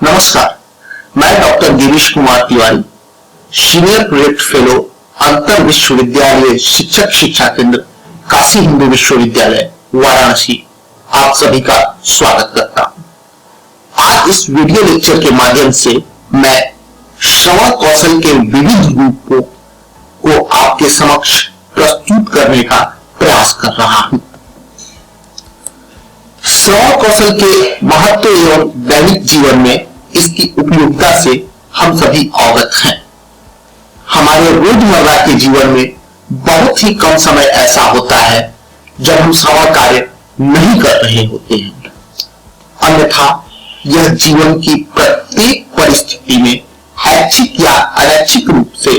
नमस्कार, मैं doctor Girish Kumar Tiwari, senior project fellow, अंतर विश्वविद्यालय शिक्षक शिक्षा केंद्र, काशी हिंदू विश्वविद्यालय, वाराणसी, आप सभी का स्वागत करता हूं। आज इस वीडियो लेक्चर के माध्यम से मैं श्रवण कौशल के विविध रूपों को आपके समक्ष प्रस्तुत करने का प्रयास कर रहा हूं। श्रवण कौशल के महत्व एवं दैनिक जीवन में इसकी उपयोगिता से हम सभी अवगत हैं। हमारे रोजमर्रा के जीवन में बहुत ही कम समय ऐसा होता है जब हम श्रवण कार्य नहीं कर रहे होते हैं, अन्यथा यह जीवन की प्रत्येक परिस्थिति में ऐच्छिक या अनैच्छिक रूप से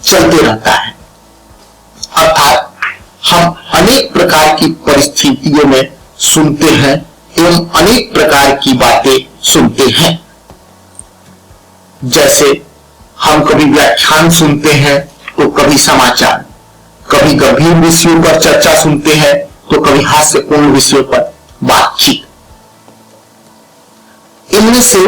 चलते रहता है। अर्थात हम अनेक प्रकार की परिस्थितियों में सुनते हैं एवं अनेक प्रकार की बातें सुनते हैं। जैसे हम कभी व्याख्यान सुनते हैं तो कभी समाचार, कभी गंभीर विषयों पर चर्चा सुनते हैं तो कभी हास्यपूर्ण विषयों पर बातचीत। इनमें से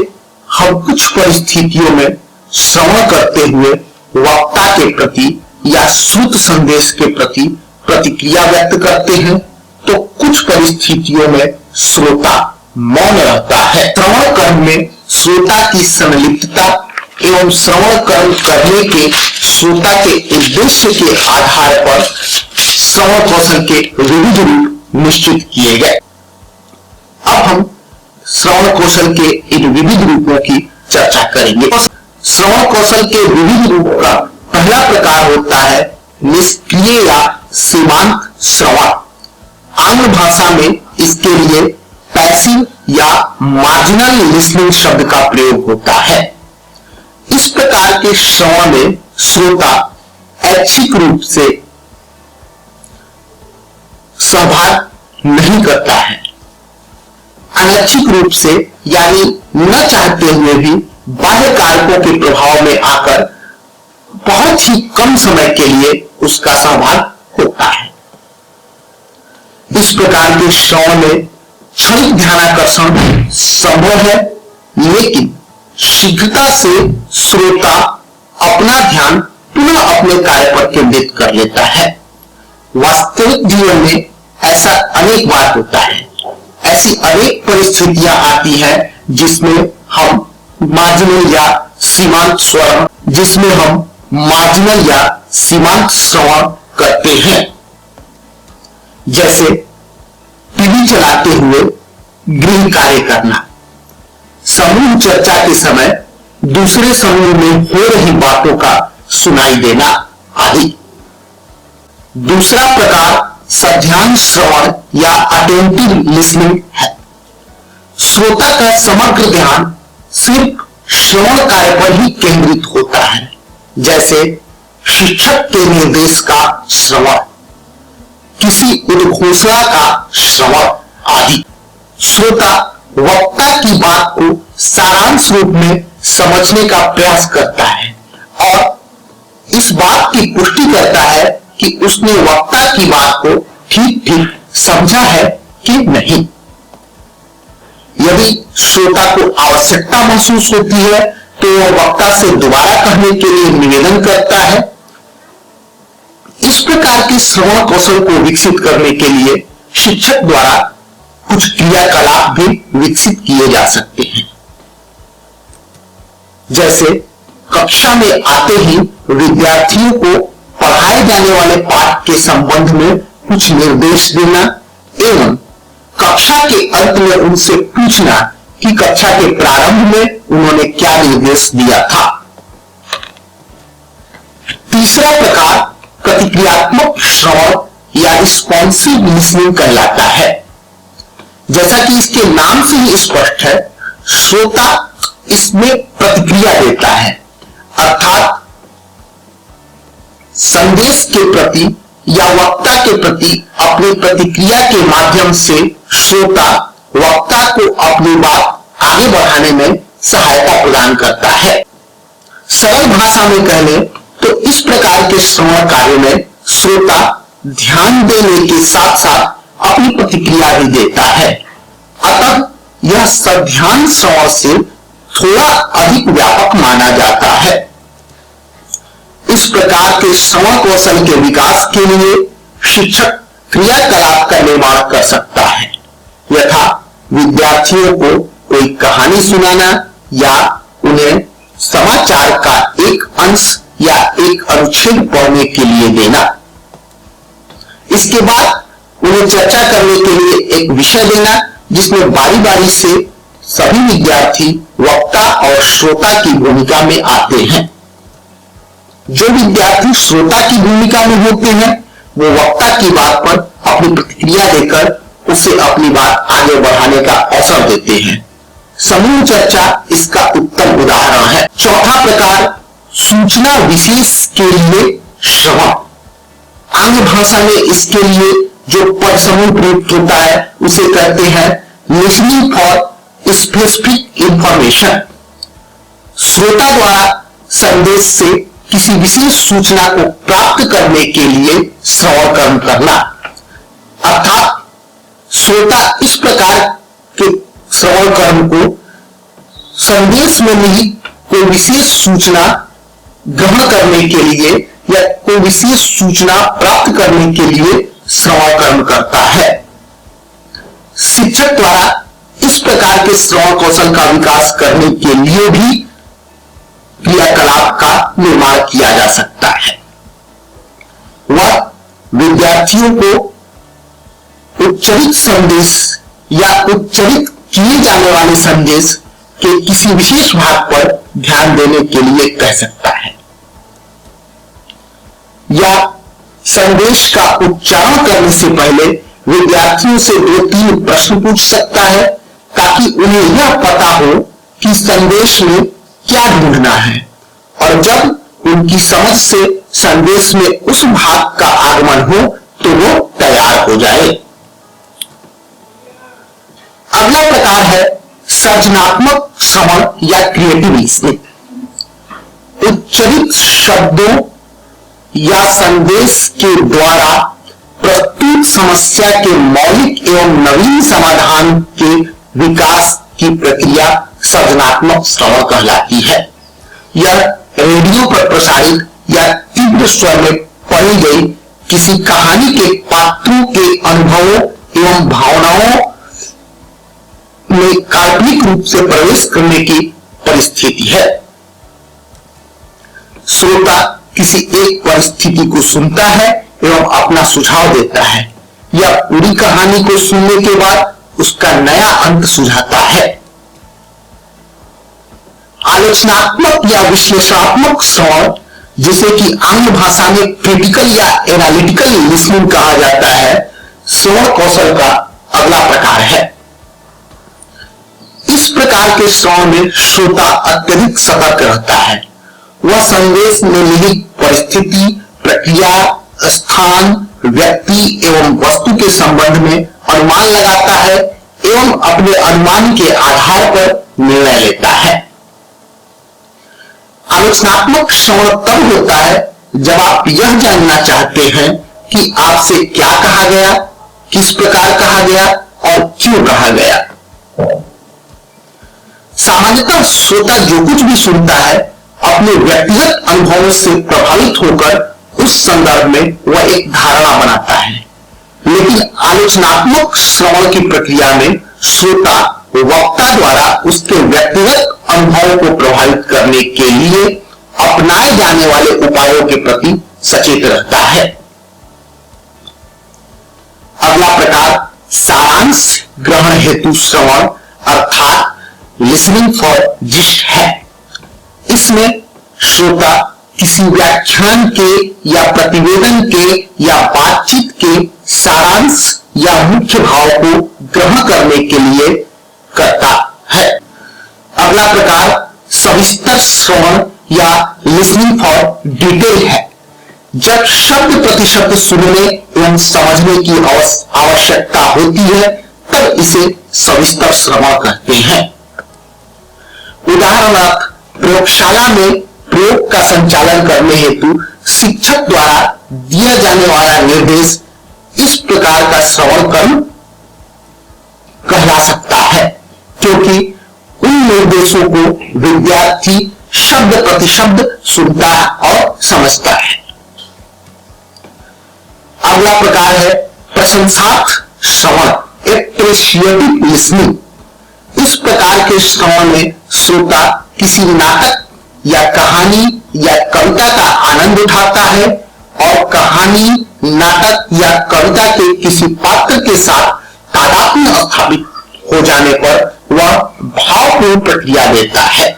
हम कुछ परिस्थितियों में श्रवण करते हुए वक्ता के प्रति या श्रुत संदेश के प्रति प्रतिक्रिया व्यक्त करते हैं, तो कुछ परिस्थितियों में श्रोता मौन रहता है। श्रवण कर्म में श्रोता की संलिप्तता एवं श्रवण कर्म करने के श्रोता के उद्देश्य के आधार पर श्रवण कौशल के विविध रूप निश्चित किए गए। अब हम श्रवण कौशल के इन विविध रूपों की चर्चा करेंगे। श्रवण कौशल के विविध रूप का पहला प्रकार होता है निष्क्रिय या सीमांत श्रवण। आंग्ल भाषा में इसके लिए पैसिव या मार्जिनल लिसनिंग शब्द का प्रयोग होता है। इस प्रकार के श्रवण में श्रोता ऐच्छिक रूप से सहभाग नहीं करता है। अनैच्छिक रूप से यानी न चाहते हुए भी बाह्य कारकों के प्रभाव में आकर बहुत ही कम समय के लिए उसका सहभाग होता है। इस प्रकार के श्रवण में क्षणिक ध्यानाकर्षण संभव है, लेकिन शीघ्रता से श्रोता अपना ध्यान पुनः अपने कार्य पर केंद्रित कर लेता है। वास्तविक जीवन में ऐसा अनेक बार होता है। ऐसी अनेक परिस्थितियां आती हैं जिसमें हम मार्जिनल या सीमांत श्रवण करते हैं। जैसे टीवी चलाते हुए गृह कार्य करना, समूह चर्चा के समय दूसरे समूह में हो रही बातों का सुनाई देना आदि। दूसरा प्रकार सध्यान श्रवण या अटेंटिव लिसनिंग है। श्रोता का समग्र ध्यान सिर्फ श्रवण कार्य पर ही केंद्रित होता है, जैसे शिक्षक के निर्देश का श्रवण, किसी उद्घोषणा का श्रवण आदि। श्रोता वक्ता की बात को सारांश रूप में समझने का प्रयास करता है और इस बात की पुष्टि करता है कि उसने वक्ता की बात को ठीक ठीक समझा है कि नहीं। यदि श्रोता को आवश्यकता महसूस होती है तो वह वक्ता से दोबारा कहने के लिए निवेदन करता है। इस प्रकार के श्रवण कौशल को विकसित करने के लिए शिक्षक द्वारा कुछ क्रियाकलाप भी विकसित किए जा सकते हैं। जैसे कक्षा में आते ही विद्यार्थियों को पढ़ाए जाने वाले पाठ के संबंध में कुछ निर्देश देना एवं कक्षा के अंत में उनसे पूछना कि कक्षा के प्रारंभ में उन्होंने क्या निर्देश दिया था। तीसरा प्रकार प्रतिक्रियात्मक श्रवण या रिस्पॉन्सिव लिसनिंग कहलाता है। जैसा कि इसके नाम से ही स्पष्ट है, श्रोता इसमें प्रतिक्रिया देता है, अर्थात संदेश के प्रति या वक्ता के प्रति अपनी प्रतिक्रिया के माध्यम से श्रोता वक्ता को अपनी बात आगे बढ़ाने में सहायता प्रदान करता है। सरल भाषा में कहले तो इस प्रकार के श्रवण कार्य में श्रोता ध्यान देने के साथ साथ अपनी प्रतिक्रिया भी देता है। अतः यह सध्यान श्रवण से थोड़ा अधिक व्यापक माना जाता है। इस प्रकार के श्रवण कौशल के विकास के लिए शिक्षक क्रियाकलाप का निर्माण कर सकता है, यथा विद्यार्थियों को कोई कहानी सुनाना या उन्हें समाचार का एक अंश या एक अनुच्छेद पढ़ने के लिए देना। इसके बाद उन्हें चर्चा करने के लिए एक विषय देना जिसमें बारी बारी से सभी विद्यार्थी वक्ता और श्रोता की भूमिका में आते हैं। जो विद्यार्थी श्रोता की भूमिका में होते हैं वो वक्ता की बात पर अपनी प्रतिक्रिया देकर उसे अपनी बात आगे बढ़ाने का अवसर देते हैं। समूह चर्चा इसका उत्तम उदाहरण है। चौथा प्रकार, सूचना विशेष के लिए श्रवण। आंग्ल भाषा में इसके लिए जो पद समूह प्रयुक्त होता है उसे कहते हैं लिसनिंग फॉर स्पेसिफिक इंफॉर्मेशन। श्रोता द्वारा संदेश से किसी विशेष सूचना को प्राप्त करने के लिए श्रवण कर्म करना, अर्थात श्रोता इस प्रकार के श्रवण कर्म को संदेश में निहित कोई विशेष सूचना ग्रहण करने के लिए या कोई विशेष सूचना प्राप्त करने के लिए श्रवण कर्म करता है। शिक्षक द्वारा इस प्रकार के श्रवण कौशल का विकास करने के लिए भी क्रियाकलाप का निर्माण किया जा सकता है। वह विद्यार्थियों को उच्चरित संदेश या उच्चरित किए जाने वाले संदेश के किसी विशेष भाग पर ध्यान देने के लिए कह सकता है, या संदेश का उच्चारण करने से पहले विद्यार्थियों से 2-3 प्रश्न पूछ सकता है ताकि उन्हें यह पता हो कि संदेश में क्या ढूंढना है, और जब उनकी समझ से संदेश में उस भाग का आगमन हो तो वो तैयार हो जाए। अगला प्रकार है सृजनात्मक श्रवण या क्रिएटिव लिसनिंग। उच्चरित शब्दों या संदेश के द्वारा प्रस्तुत समस्या के मौलिक एवं नवीन समाधान के विकास की प्रक्रिया सृजनात्मक श्रवण कहलाती है। यह रेडियो पर प्रसारित या तीव्र स्वर में पढ़ी गई किसी कहानी के पात्रों के अनुभवों एवं भावनाओं में काल्पनिक रूप से प्रवेश करने की परिस्थिति है। श्रोता किसी एक परिस्थिति को सुनता है एवं अपना सुझाव देता है, या पूरी कहानी को सुनने के बाद उसका नया अंत सुझाता है। आलोचनात्मक या विश्लेषणात्मक श्रवण, जिसे कि आंग्ल भाषा में क्रिटिकल या एनालिटिकल लिसनिंग कहा जाता है, श्रवण कौशल का अगला प्रकार है। इस प्रकार के श्रवण में श्रोता अत्यधिक सतर्क रहता है। वह संदेश में निहित परिस्थिति, प्रक्रिया, स्थान, व्यक्ति एवं वस्तु के संबंध में अनुमान लगाता है एवं अपने अनुमान के आधार पर निर्णय लेता है। आलोचनात्मक श्रवण तब होता है जब आप यह जानना चाहते हैं कि आपसे क्या कहा गया, किस प्रकार कहा गया और क्यों कहा गया। सामान्यतः श्रोता जो कुछ भी सुनता है अपने व्यक्तिगत अनुभवों से प्रभावित होकर उस संदर्भ में वह एक धारणा बनाता है, लेकिन आलोचनात्मक श्रवण की प्रक्रिया में श्रोता वक्ता द्वारा उसके व्यक्तिगत अनुभवों को प्रभावित करने के लिए अपनाए जाने वाले उपायों के प्रति सचेत रहता है। अगला प्रकार सारांश ग्रहण हेतु श्रवण अर्थात लिसनिंग फॉर जिस्ट है। इसमें श्रोता किसी व्याख्यान के या प्रतिवेदन के या बातचीत के सारांश या मुख्य भाव को ग्रहण करने के लिए करता है। अगला प्रकार सविस्तर श्रवण या लिसनिंग फॉर डिटेल है। जब शब्द प्रति शब्द सुनने एवं समझने की आवश्यकता होती है तब इसे सविस्तर श्रवण कहते हैं। उदाहरणार्थ प्रयोगशाला में प्रयोग का संचालन करने हेतु शिक्षक द्वारा दिया जाने वाला निर्देश इस प्रकार का श्रवण कर्म कहला सकता है, क्योंकि उन निर्देशों को विद्यार्थी शब्द प्रतिशब्द सुनता और समझता है। अगला प्रकार है प्रशंसात्मक श्रवण, एप्रिशिएटिव लिसनिंग। इस प्रकार के श्रवण में श्रोता किसी नाटक या कहानी या कविता का आनंद उठाता है और कहानी, नाटक या कविता के किसी पात्र के साथ तादात्म्य स्थापित हो जाने पर वह भावपूर्ण प्रतिक्रिया देता है,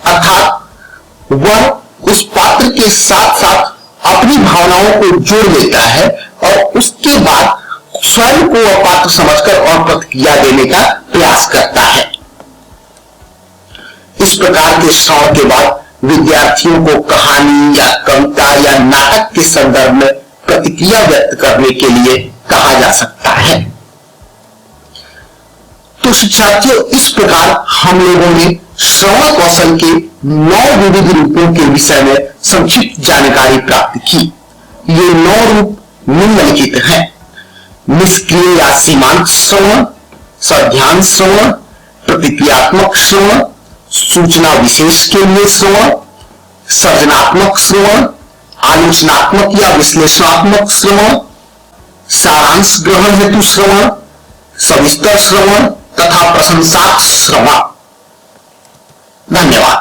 अर्थात वह उस पात्र के साथ साथ अपनी भावनाओं को जोड़ लेता है और उसके बाद स्वयं को वह पात्र समझकर और प्रतिक्रिया देने का प्रयास करता है। इस प्रकार के श्रवण के बाद विद्यार्थियों को कहानी या कविता या नाटक के संदर्भ में प्रतिक्रिया व्यक्त करने के लिए कहा जा सकता है। तो शिक्षार्थियों, इस प्रकार हम लोगों ने श्रवण कौशल के 9 विविध रूपों के विषय में संक्षिप्त जानकारी प्राप्त की। ये 9 रूप निम्नलिखित हैं: निष्क्रिय या सीमांत श्रवण, संध्यान श्रवण, प्रतिक्रियात्मक श्रवण, सूचना विशेष के लिए श्रवण, सृजनात्मक श्रवण, आलोचनात्मक या विश्लेषणात्मक श्रवण, सारांश ग्रहण हेतु श्रवण, सविस्तर श्रवण तथा प्रशंसात्मक श्रवण। धन्यवाद।